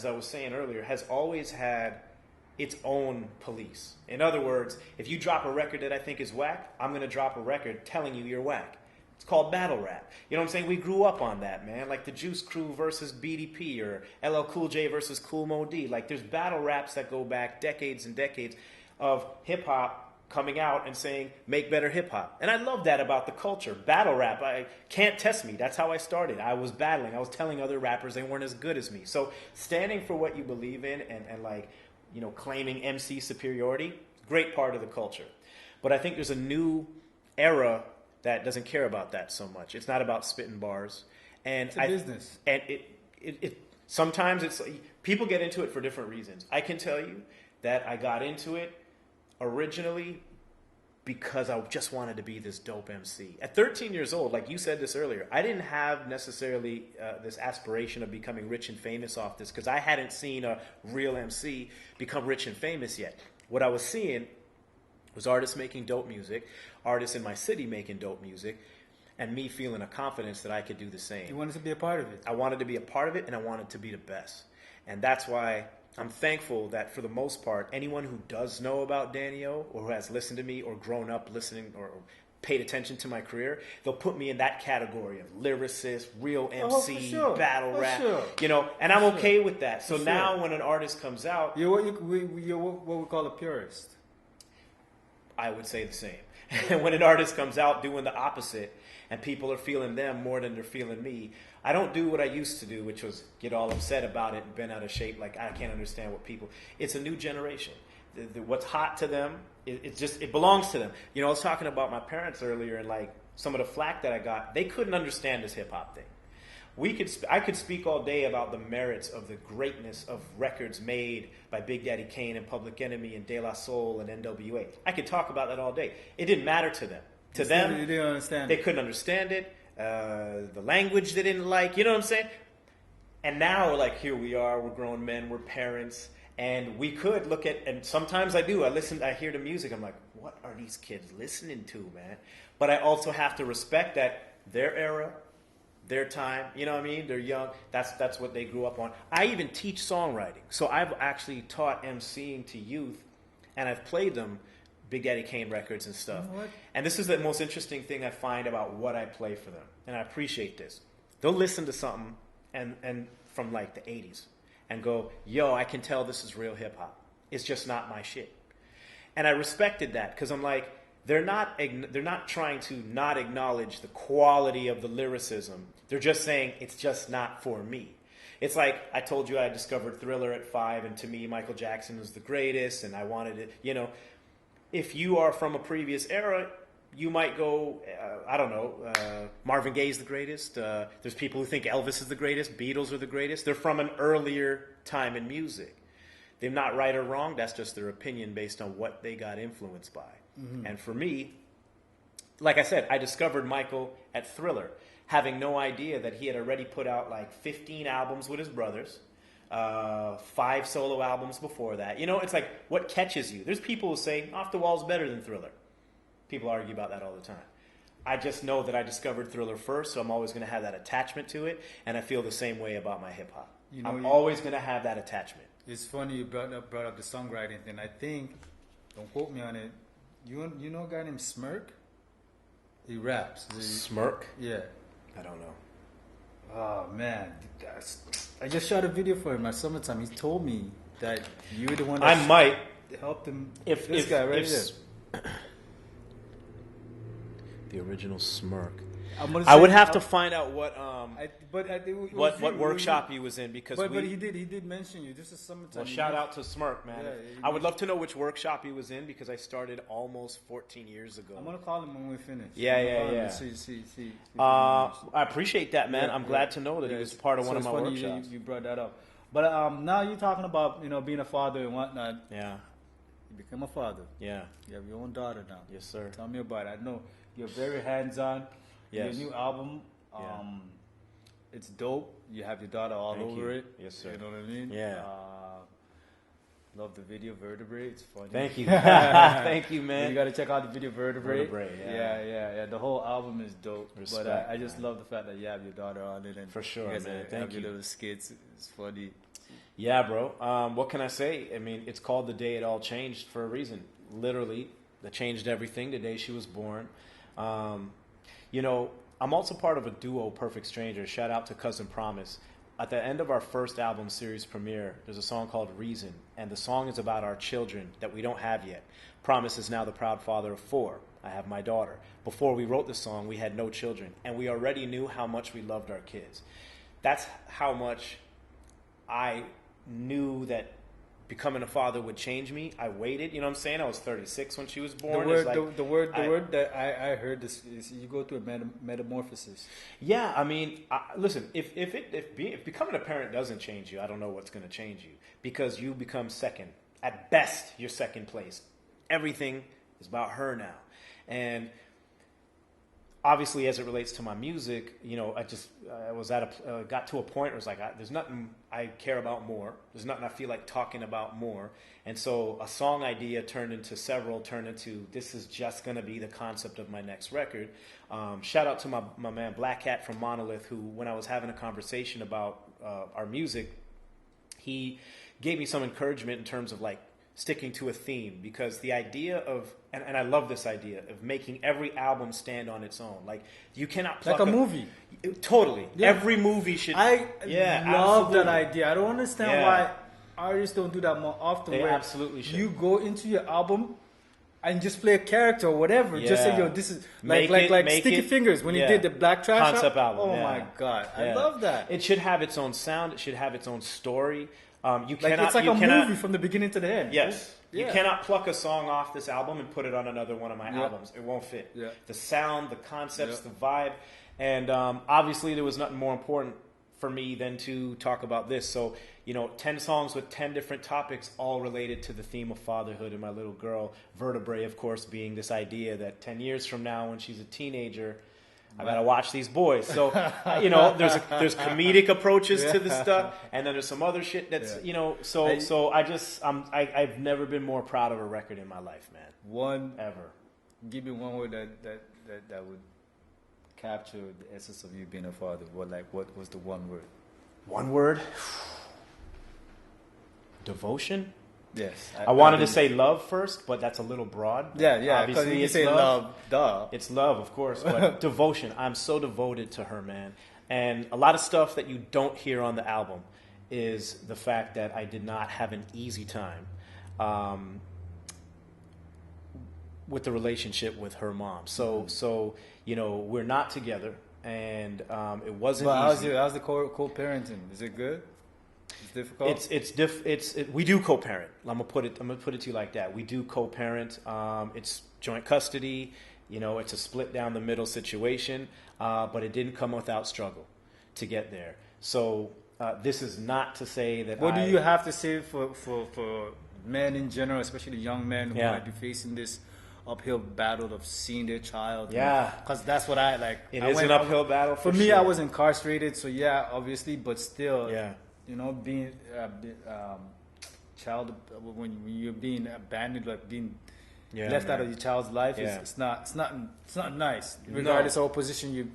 as I was saying earlier, has always had its own police. In other words, if you drop a record that I think is whack, I'm going to drop a record telling you you're whack. It's called battle rap. You know what I'm saying? We grew up on that, man. Like the Juice Crew versus BDP or LL Cool J versus Cool Mo D. Like there's battle raps that go back decades and decades of hip-hop coming out and saying, make better hip-hop. And I love that about the culture. Battle rap, I can't test me. That's how I started. I was battling. I was telling other rappers they weren't as good as me. So standing for what you believe in and like, you know, claiming MC superiority, great part of the culture. But I think there's a new era that doesn't care about that so much. It's not about spitting bars. And it's a business. And it sometimes it's people get into it for different reasons. I can tell you that I got into it originally because I just wanted to be this dope MC. At 13 years old, like you said this earlier, I didn't have necessarily this aspiration of becoming rich and famous off this because I hadn't seen a real MC become rich and famous yet. What I was seeing was artists making dope music, artists in my city making dope music, and me feeling a confidence that I could do the same. You wanted to be a part of it. I wanted to be a part of it, and I wanted to be the best. And that's why I'm thankful that for the most part, anyone who does know about Danny O or who has listened to me or grown up listening or paid attention to my career, they'll put me in that category of lyricist, real MC, battle rap, you know, and I'm okay with that. So now when an artist comes out... You're what we call a purist. I would say the same. And when an artist comes out doing the opposite and people are feeling them more than they're feeling me, I don't do what I used to do, which was get all upset about it and bend out of shape like I can't understand what people... It's a new generation. What's hot to them, it belongs to them. You know, I was talking about my parents earlier and like some of the flack that I got. They couldn't understand this hip-hop thing. I could speak all day about the merits of the greatness of records made by Big Daddy Kane and Public Enemy and De La Soul and NWA. I could talk about that all day. It didn't matter to them. To them, they didn't understand they couldn't understand it. The language they didn't like. You know what I'm saying? And now, like, here we are. We're grown men. We're parents. And we could look at, and sometimes I do. I hear the music. I'm like, what are these kids listening to, man? But I also have to respect that their era, their time, you know what I mean? They're young. That's what they grew up on. I even teach songwriting. So I've actually taught MCing to youth, and I've played them Big Daddy Kane records and stuff. You know what? And this is the most interesting thing I find about what I play for them. And I appreciate this. They'll listen to something and from like the 80s and go, yo, I can tell this is real hip hop. It's just not my shit. And I respected that because I'm like, they're not trying to not acknowledge the quality of the lyricism. They're just saying it's just not for me. It's like I told you I discovered Thriller at 5, and to me Michael Jackson was the greatest, and I wanted it. You know, if you are from a previous era, you might go, I don't know, Marvin Gaye's the greatest. There's people who think Elvis is the greatest. Beatles are the greatest. They're from an earlier time in music. They're not right or wrong. That's just their opinion based on what they got influenced by. Mm-hmm. And for me, like I said, I discovered Michael at Thriller, having no idea that he had already put out like 15 albums with his brothers, 5 solo albums before that. You know, it's like, what catches you? There's people who say, Off the Wall's better than Thriller. People argue about that all the time. I just know that I discovered Thriller first, so I'm always going to have that attachment to it, and I feel the same way about my hip-hop. You know, I'm always going to have that attachment. It's funny you brought up the songwriting thing. I think, don't quote me on it, you know a guy named Smirk? He raps. Smirk? Yeah. I don't know. Oh, man. I just shot a video for him at summertime. He told me that you were the one that might helped him. This guy right there. The original Smirk. I would have to find out what what workshop he was in because but he did mention you. This is summertime. Well, shout out to Smirk, man. Yeah, I would love to know which workshop he was in because I started almost 14 years ago. I'm gonna call him when we finish. Yeah. See. I appreciate that, man. I'm glad to know that he was part of one of my workshops. You brought that up, but now you're talking about being a father and whatnot. Yeah. You become a father. Yeah. You have your own daughter now. Yes, sir. Tell me about it. I know you're very hands-on. Yes. Your new album, it's dope. You have your daughter all over it. Yes, sir. You know what I mean? Yeah. Love the video, Vertebrae. It's funny. Thank you. Thank you, man. You got to check out the video, Vertebrae. Yeah. The whole album is dope. Respect, but I just love the fact that you have your daughter on it. And for sure, you guys man. have your little skits. It's funny. Yeah, bro. What can I say? I mean, it's called The Day It All Changed for a reason. Literally, that changed everything the day she was born. Um, you know, I'm also part of a duo, Perfect Strangers. Shout out to Cousin Promise. At the end of our first album series premiere, there's a song called Reason, and the song is about our children that we don't have yet. Promise is now the proud father of 4. I have my daughter. Before we wrote the song, we had no children, and we already knew how much we loved our kids. That's how much I knew that becoming a father would change me. I waited, you know what I'm saying? I was 36 when she was born. The word that I heard this is you go through a metamorphosis. Yeah, I mean, listen, if becoming a parent doesn't change you, I don't know what's going to change you, because you become second. At best, you're second place. Everything is about her now. And obviously, as it relates to my music, you know, I was got to a point where it was like, there's nothing I care about more. There's nothing I feel like talking about more. And so a song idea turned into this is just going to be the concept of my next record. Shout out to my man Black Cat from Monolith, who, when I was having a conversation about our music, he gave me some encouragement in terms of like sticking to a theme, because the idea of, and I love this idea of making every album stand on its own. Like, you cannot pluck like a movie. Totally. Yeah. Every movie should. I love absolutely. that idea. I don't understand why artists don't do that more often. They where absolutely should. You go into your album and just play a character or whatever. Yeah. Just say, yo, this is like Make Sticky it, Fingers when he did the Black Trash concept album. Oh my God, I love that. It should have its own sound. It should have its own story. It's like a movie from the beginning to the end. Yes. Yeah. You cannot pluck a song off this album and put it on another one of my albums. It won't fit. Yeah. The sound, the concepts, the vibe. And obviously there was nothing more important for me than to talk about this. So, 10 songs with 10 different topics, all related to the theme of fatherhood and my little girl. Vertebrae, of course, being this idea that 10 years from now, when she's a teenager, I gotta watch these boys. So, there's comedic approaches to this stuff, and then there's some other shit that's, I've never been more proud of a record in my life, man. Give me one word that would capture the essence of you being a father. What was the one word? One word? Devotion? Yes. I wanted to say love first, but that's a little broad. Yeah. Because you say love, duh. It's love, of course, but devotion. I'm so devoted to her, man. And a lot of stuff that you don't hear on the album is the fact that I did not have an easy time with the relationship with her mom. So we're not together, and it wasn't easy. How's the co-parenting? Is it good? It's difficult. We do co-parent. I'm gonna put it to you like that. We do co-parent. It's joint custody. It's a split down the middle situation. But it didn't come without struggle to get there. So this is not to say that. What do you have to say for men in general, especially young men who might be facing this uphill battle of seeing their child? Yeah, because that's what I like. It is an uphill battle for me. Sure. I was incarcerated, so obviously, but still, being child when you're being abandoned, like being left out of your child's life, it's not nice. Regardless of what position you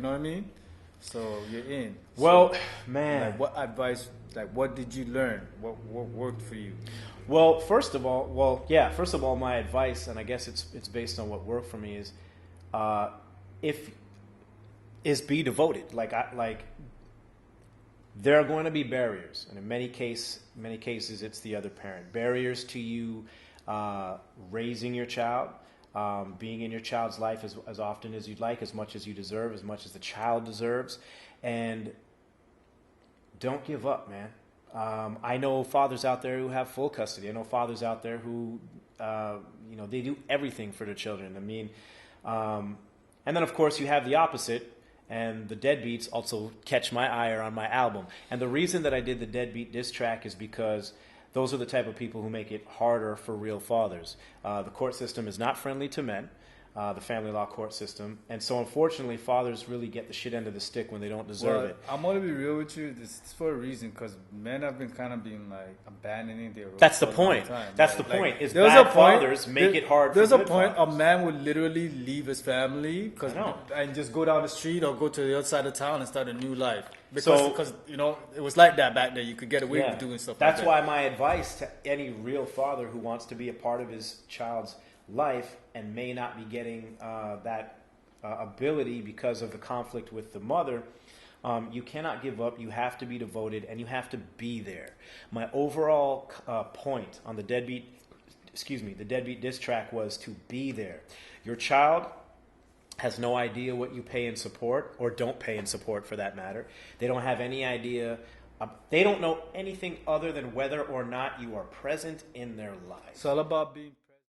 know what I mean. So you're in. Well, man, like, what advice? Like, what did you learn? What worked for you? Well, first of all, my advice, and I guess it's based on what worked for me, is be devoted. There are going to be barriers, and in many cases, it's the other parent. Barriers to you raising your child, being in your child's life as often as you'd like, as much as you deserve, as much as the child deserves, and don't give up, man. I know fathers out there who have full custody. I know fathers out there who, they do everything for their children. I mean, and then of course you have the opposite, and the deadbeats also catch my ire on my album. And the reason that I did the deadbeat diss track is because those are the type of people who make it harder for real fathers. The court system is not friendly to men. the family law court system. And so unfortunately, fathers really get the shit end of the stick when they don't deserve it. I'm going to be real with you. This is for a reason, because men have been kind of being like abandoning their roles. That's the point. That's the point. Is there's bad a point, fathers make it hard for There's a good point fathers. a man would literally leave his family and just go down the street or go to the other side of town and start a new life. Because you know, it was like that back then. You could get away with doing stuff That's like that. why my advice to any real father who wants to be a part of his child's life and may not be getting that ability because of the conflict with the mother, you cannot give up. You have to be devoted, and you have to be there. My overall point on the deadbeat diss track was to be there. Your child has no idea what you pay in support, or don't pay in support for that matter. They don't have any idea. They don't know anything other than whether or not you are present in their lives. It's all about being